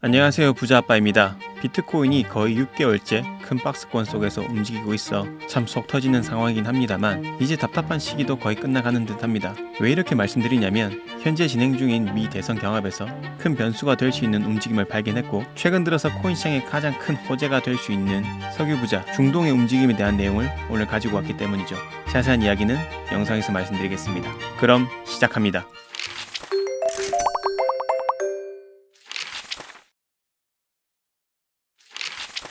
안녕하세요, 부자아빠입니다. 비트코인이 거의 6개월째 큰 박스권 속에서 움직이고 있어 참 속 터지는 상황이긴 합니다만 이제 답답한 시기도 거의 끝나가는 듯 합니다. 왜 이렇게 말씀드리냐면 현재 진행 중인 미 대선 경합에서 큰 변수가 될 수 있는 움직임을 발견했고 최근 들어서 코인 시장의 가장 큰 호재가 될 수 있는 석유 부자 중동의 움직임에 대한 내용을 오늘 가지고 왔기 때문이죠. 자세한 이야기는 영상에서 말씀드리겠습니다. 그럼 시작합니다.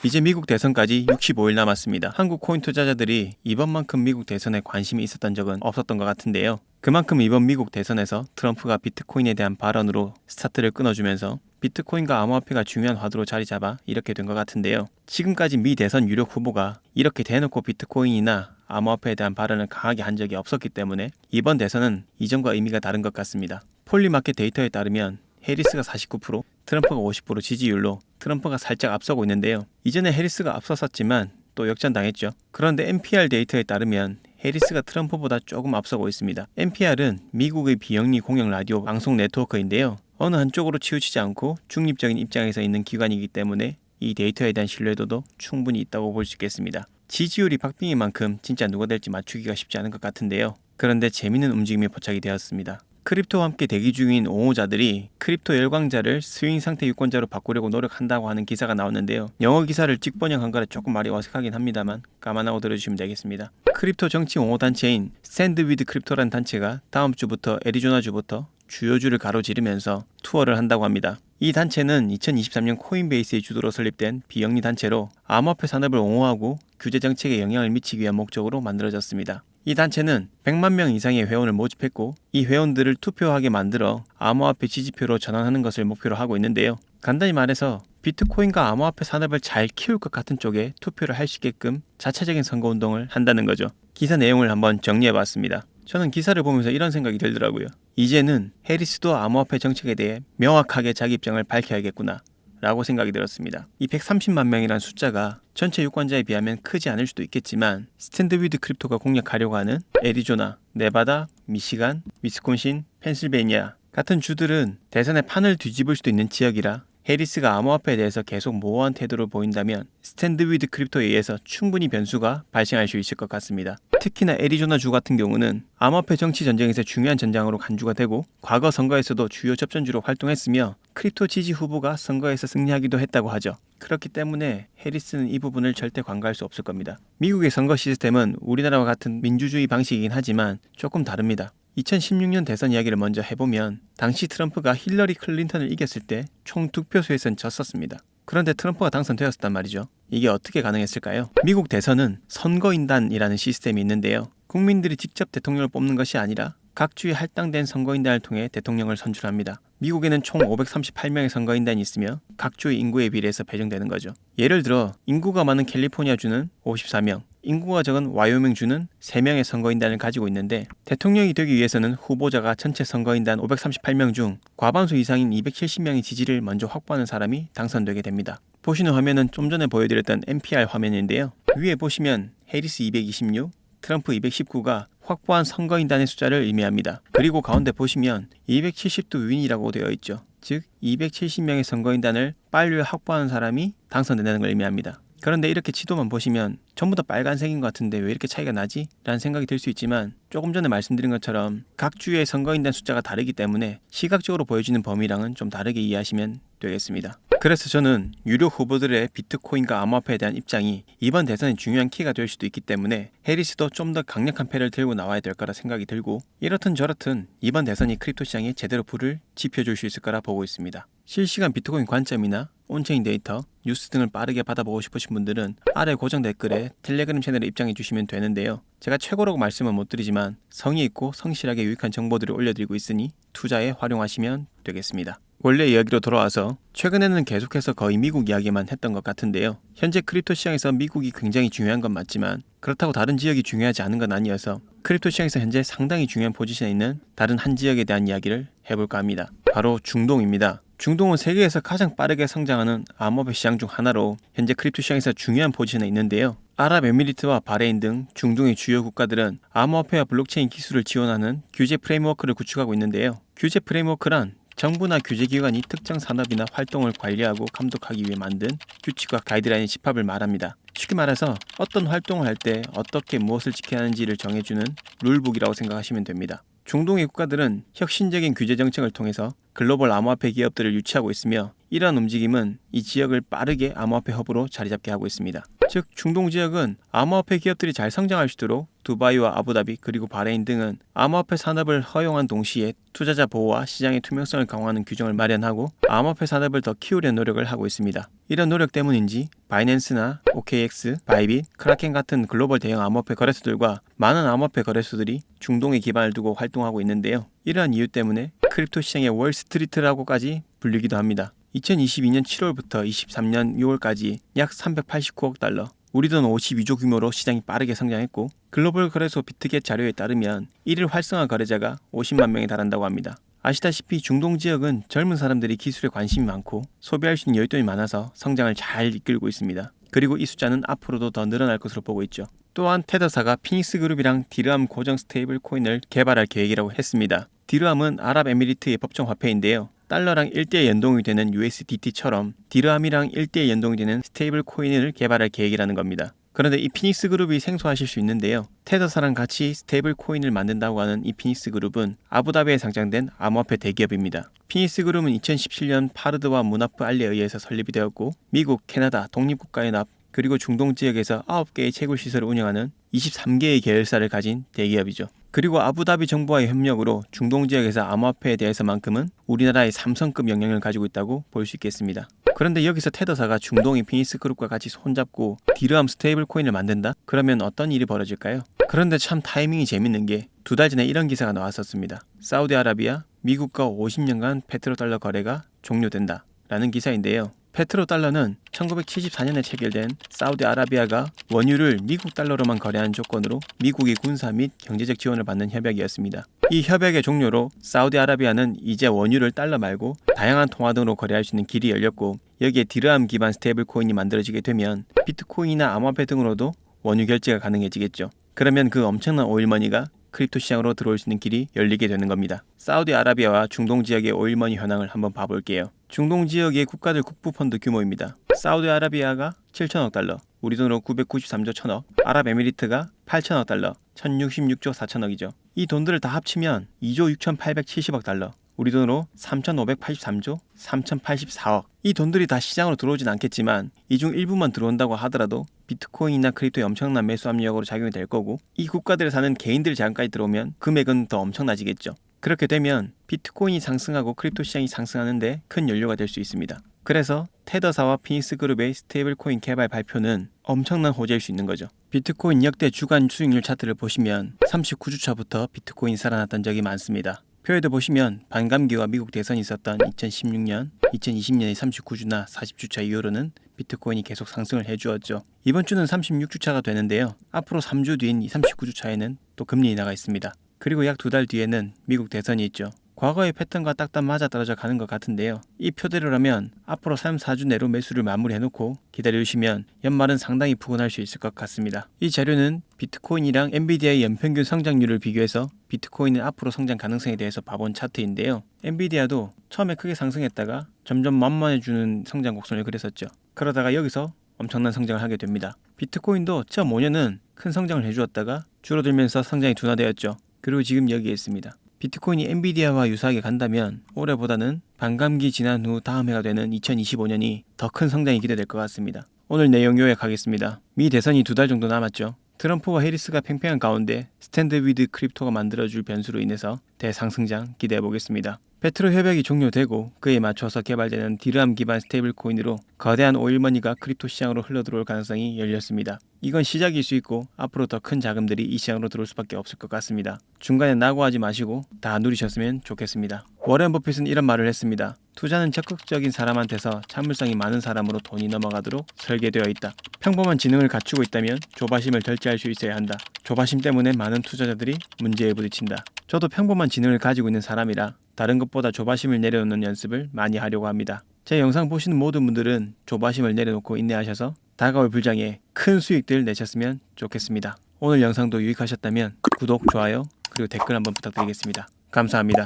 이제 미국 대선까지 65일 남았습니다. 한국 코인 투자자들이 이번만큼 미국 대선에 관심이 있었던 적은 없었던 것 같은데요. 그만큼 이번 미국 대선에서 트럼프가 비트코인에 대한 발언으로 스타트를 끊어주면서 비트코인과 암호화폐가 중요한 화두로 자리 잡아 이렇게 된 것 같은데요. 지금까지 미 대선 유력 후보가 이렇게 대놓고 비트코인이나 암호화폐에 대한 발언을 강하게 한 적이 없었기 때문에 이번 대선은 이전과 의미가 다른 것 같습니다. 폴리마켓 데이터에 따르면 해리스가 49%, 트럼프가 50% 지지율로 트럼프가 살짝 앞서고 있는데요. 이전에 해리스가 앞섰었지만 또 역전당했죠. 그런데 NPR 데이터에 따르면 해리스가 트럼프보다 조금 앞서고 있습니다. NPR은 미국의 비영리 공영 라디오 방송 네트워크인데요. 어느 한쪽으로 치우치지 않고 중립적인 입장에서 있는 기관이기 때문에 이 데이터에 대한 신뢰도도 충분히 있다고 볼 수 있겠습니다. 지지율이 박빙인 만큼 진짜 누가 될지 맞추기가 쉽지 않은 것 같은데요. 그런데 재미있는 움직임이 포착이 되었습니다. 크립토와 함께 대기 중인 옹호자들이 크립토 열광자를 스윙 상태 유권자로 바꾸려고 노력한다고 하는 기사가 나왔는데요. 영어 기사를 직번역한 거라 조금 말이 어색하긴 합니다만 감안하고 들어주시면 되겠습니다. 크립토 정치 옹호 단체인 스탠드 위드 크립토라는 단체가 다음 주부터 애리조나주부터 주요 주를 가로지르면서 투어를 한다고 합니다. 이 단체는 2023년 코인베이스의 주도로 설립된 비영리 단체로 암호화폐 산업을 옹호하고 규제 정책에 영향을 미치기 위한 목적으로 만들어졌습니다. 이 단체는 100만 명 이상의 회원을 모집했고 이 회원들을 투표하게 만들어 암호화폐 지지표로 전환하는 것을 목표로 하고 있는데요. 간단히 말해서 비트코인과 암호화폐 산업을 잘 키울 것 같은 쪽에 투표를 할 수 있게끔 자체적인 선거운동을 한다는 거죠. 기사 내용을 한번 정리해봤습니다. 저는 기사를 보면서 이런 생각이 들더라고요. 이제는 해리스도 암호화폐 정책에 대해 명확하게 자기 입장을 밝혀야겠구나 라고 생각이 들었습니다. 이 130만 명이란 숫자가 전체 유권자에 비하면 크지 않을 수도 있겠지만 스탠드 위드 크립토가 공략하려고 하는 애리조나, 네바다, 미시간, 위스콘신, 펜실베니아 같은 주들은 대선의 판을 뒤집을 수도 있는 지역이라 해리스가 암호화폐에 대해서 계속 모호한 태도를 보인다면 스탠드 위드 크립토에 의해서 충분히 변수가 발생할 수 있을 것 같습니다. 특히나 애리조나 주 같은 경우는 암호화폐 정치 전쟁에서 중요한 전장으로 간주가 되고 과거 선거에서도 주요 접전주로 활동했으며 크립토 지지 후보가 선거에서 승리하기도 했다고 하죠. 그렇기 때문에 해리스는 이 부분을 절대 관가할 수 없을 겁니다. 미국의 선거 시스템은 우리나라와 같은 민주주의 방식이긴 하지만 조금 다릅니다. 2016년 대선 이야기를 먼저 해보면 당시 트럼프가 힐러리 클린턴을 이겼을 때 총 득표수에선 졌었습니다. 그런데 트럼프가 당선되었단 말이죠. 이게 어떻게 가능했을까요? 미국 대선은 선거인단이라는 시스템이 있는데요. 국민들이 직접 대통령을 뽑는 것이 아니라 각 주에 할당된 선거인단을 통해 대통령을 선출합니다. 미국에는 총 538명의 선거인단이 있으며 각 주의 인구에 비례해서 배정되는 거죠. 예를 들어 인구가 많은 캘리포니아주는 54명, 인구가 적은 와이오밍주는 3명의 선거인단을 가지고 있는데 대통령이 되기 위해서는 후보자가 전체 선거인단 538명 중 과반수 이상인 270명의 지지를 먼저 확보하는 사람이 당선되게 됩니다. 보시는 화면은 좀 전에 보여드렸던 NPR 화면인데요. 위에 보시면 해리스 226, 트럼프 219가 확보한 선거인단의 숫자를 의미합니다. 그리고 가운데 보시면 270도 윈이라고 되어 있죠. 즉 270명의 선거인단을 빨리 확보하는 사람이 당선된다는 걸 의미합니다. 그런데 이렇게 지도만 보시면 전부 다 빨간색인 것 같은데 왜 이렇게 차이가 나지? 라는 생각이 들 수 있지만 조금 전에 말씀드린 것처럼 각 주의 선거인단 숫자가 다르기 때문에 시각적으로 보여지는 범위랑은 좀 다르게 이해하시면 되겠습니다. 그래서 저는 유력 후보들의 비트코인과 암호화폐에 대한 입장이 이번 대선의 중요한 키가 될 수도 있기 때문에 해리스도 좀 더 강력한 패를 들고 나와야 될 거라 생각이 들고 이렇든 저렇든 이번 대선이 크립토 시장에 제대로 불을 지펴줄 수 있을 거라 보고 있습니다. 실시간 비트코인 관점이나 온체인 데이터, 뉴스 등을 빠르게 받아보고 싶으신 분들은 아래 고정 댓글에 텔레그램 채널에 입장해 주시면 되는데요. 제가 최고라고 말씀은 못 드리지만 성의 있고 성실하게 유익한 정보들을 올려드리고 있으니 투자에 활용하시면 되겠습니다. 원래 이야기로 돌아와서 최근에는 계속해서 거의 미국 이야기만 했던 것 같은데요. 현재 크립토 시장에서 미국이 굉장히 중요한 건 맞지만 그렇다고 다른 지역이 중요하지 않은 건 아니어서 크립토 시장에서 현재 상당히 중요한 포지션에 있는 다른 한 지역에 대한 이야기를 해볼까 합니다. 바로 중동입니다. 중동은 세계에서 가장 빠르게 성장하는 암호화폐 시장 중 하나로 현재 크립토 시장에서 중요한 포지션에 있는데요. 아랍에미리트와 바레인 등 중동의 주요 국가들은 암호화폐와 블록체인 기술을 지원하는 규제 프레임워크를 구축하고 있는데요. 규제 프레임워크란 정부나 규제기관이 특정 산업이나 활동을 관리하고 감독하기 위해 만든 규칙과 가이드라인의 집합을 말합니다. 쉽게 말해서 어떤 활동을 할 때 어떻게 무엇을 지켜야 하는지를 정해주는 룰북이라고 생각하시면 됩니다. 중동의 국가들은 혁신적인 규제 정책을 통해서 글로벌 암호화폐 기업들을 유치하고 있으며 이러한 움직임은 이 지역을 빠르게 암호화폐 허브로 자리잡게 하고 있습니다. 즉 중동 지역은 암호화폐 기업들이 잘 성장할 수 있도록 두바이와 아부다비 그리고 바레인 등은 암호화폐 산업을 허용한 동시에 투자자 보호와 시장의 투명성을 강화하는 규정을 마련하고 암호화폐 산업을 더 키우려는 노력을 하고 있습니다. 이런 노력 때문인지 바이낸스나 OKX, 바이빗, 크라켄 같은 글로벌 대형 암호화폐 거래소들과 많은 암호화폐 거래소들이 중동에 기반을 두고 활동하고 있는데요. 이러한 이유 때문에 크립토 시장의 월스트리트라고까지 불리기도 합니다. 2022년 7월부터 23년 6월까지 약 389억 달러, 우리 돈 52조 규모로 시장이 빠르게 성장했고 글로벌 거래소 비트겟 자료에 따르면 1일 활성화 거래자가 50만 명에 달한다고 합니다. 아시다시피 중동 지역은 젊은 사람들이 기술에 관심이 많고 소비할 수 있는 여윳돈이 많아서 성장을 잘 이끌고 있습니다. 그리고 이 숫자는 앞으로도 더 늘어날 것으로 보고 있죠. 또한 테더사가 피닉스 그룹이랑 디르함 고정 스테이블 코인을 개발할 계획이라고 했습니다. 디르함은 아랍에미리트의 법정 화폐인데요. 달러랑 1대1 연동이 되는 USDT처럼 디르함이랑 1대1 연동이 되는 스테이블 코인을 개발할 계획이라는 겁니다. 그런데 이 피닉스 그룹이 생소하실 수 있는데요. 테더사랑 같이 스테이블 코인을 만든다고 하는 이 피닉스 그룹은 아부다비에 상장된 암호화폐 대기업입니다. 피닉스 그룹은 2017년 파르드와 무나프 알리에 의해서 설립이 되었고 미국, 캐나다, 독립국가연합 그리고 중동 지역에서 9개의 채굴 시설을 운영하는 23개의 계열사를 가진 대기업이죠. 그리고 아부다비 정부와의 협력으로 중동 지역에서 암호화폐에 대해서만큼은 우리나라의 삼성급 영향을 가지고 있다고 볼 수 있겠습니다. 그런데 여기서 테더사가 중동의 피닉스 그룹과 같이 손잡고 디르함 스테이블 코인을 만든다? 그러면 어떤 일이 벌어질까요? 그런데 참 타이밍이 재밌는 게 2달 전에 이런 기사가 나왔었습니다. 사우디아라비아, 미국과 50년간 페트로달러 거래가 종료된다 라는 기사인데요. 페트로달러는 1974년에 체결된 사우디아라비아가 원유를 미국 달러로만 거래하는 조건으로 미국이 군사 및 경제적 지원을 받는 협약이었습니다. 이 협약의 종료로 사우디아라비아는 이제 원유를 달러 말고 다양한 통화 등으로 거래할 수 있는 길이 열렸고 여기에 디르함 기반 스테이블 코인이 만들어지게 되면 비트코인이나 암호화폐 등으로도 원유 결제가 가능해지겠죠. 그러면 그 엄청난 오일머니가 크립토 시장으로 들어올 수 있는 길이 열리게 되는 겁니다. 사우디아라비아와 중동 지역의 오일머니 현황을 한번 봐볼게요. 중동 지역의 국가들 국부펀드 규모입니다. 사우디아라비아가 7천억 달러, 우리 돈으로 993조 1천억, 아랍에미리트가 8천억 달러, 1066조 4천억이죠. 이 돈들을 다 합치면 2조 6870억 달러, 우리 돈으로 3,583조 3,084억. 이 돈들이 다 시장으로 들어오진 않겠지만 이 중 일부만 들어온다고 하더라도 비트코인이나 크립토의 엄청난 매수 압력으로 작용이 될 거고 이 국가들에 사는 개인들 자금까지 들어오면 금액은 더 엄청나지겠죠. 그렇게 되면 비트코인이 상승하고 크립토 시장이 상승하는데 큰 연료가 될 수 있습니다. 그래서 테더사와 피닉스 그룹의 스테이블 코인 개발 발표는 엄청난 호재일 수 있는 거죠. 비트코인 역대 주간 수익률 차트를 보시면 39주차부터 비트코인이 살아났던 적이 많습니다. 표에도 보시면 반감기와 미국 대선이 있었던 2016년, 2020년의 39주나 40주차 이후로는 비트코인이 계속 상승을 해주었죠. 이번 주는 36주차가 되는데요. 앞으로 3주 뒤인 39주차에는 또 금리 인하가 있습니다. 그리고 약 2달 뒤에는 미국 대선이 있죠. 과거의 패턴과 딱딱 맞아떨어져 가는 것 같은데요. 이 표대로라면 앞으로 3, 4주 내로 매수를 마무리해놓고 기다려주시면 연말은 상당히 푸근할 수 있을 것 같습니다. 이 자료는 비트코인이랑 엔비디아의 연평균 성장률을 비교해서 비트코인의 앞으로 성장 가능성에 대해서 봐본 차트인데요. 엔비디아도 처음에 크게 상승했다가 점점 만만해지는 성장 곡선을 그렸었죠. 그러다가 여기서 엄청난 성장을 하게 됩니다. 비트코인도 처음 5년은 큰 성장을 해주었다가 줄어들면서 성장이 둔화되었죠. 그리고 지금 여기에 있습니다. 비트코인이 엔비디아와 유사하게 간다면 올해보다는 반감기 지난 후 다음 해가 되는 2025년이 더 큰 성장이 기대될 것 같습니다. 오늘 내용 요약하겠습니다. 미 대선이 2달 정도 남았죠. 트럼프와 해리스가 팽팽한 가운데 스탠드 위드 크립토가 만들어줄 변수로 인해서 대상승장 기대해보겠습니다. 페트로 협약이 종료되고 그에 맞춰서 개발되는 디르함 기반 스테이블 코인으로 거대한 오일머니가 크립토 시장으로 흘러들어올 가능성이 열렸습니다. 이건 시작일 수 있고 앞으로 더 큰 자금들이 이 시장으로 들어올 수밖에 없을 것 같습니다. 중간에 낙오하지 마시고 다 누리셨으면 좋겠습니다. 워렌 버핏은 이런 말을 했습니다. 투자는 적극적인 사람한테서 참을성이 많은 사람으로 돈이 넘어가도록 설계되어 있다. 평범한 지능을 갖추고 있다면 조바심을 절제할 수 있어야 한다. 조바심 때문에 많은 투자자들이 문제에 부딪힌다. 저도 평범한 지능을 가지고 있는 사람이라 다른 것보다 조바심을 내려놓는 연습을 많이 하려고 합니다. 제 영상 보시는 모든 분들은 조바심을 내려놓고 인내하셔서 다가올 불장에 큰 수익들 내셨으면 좋겠습니다. 오늘 영상도 유익하셨다면 구독, 좋아요, 그리고 댓글 한번 부탁드리겠습니다. 감사합니다.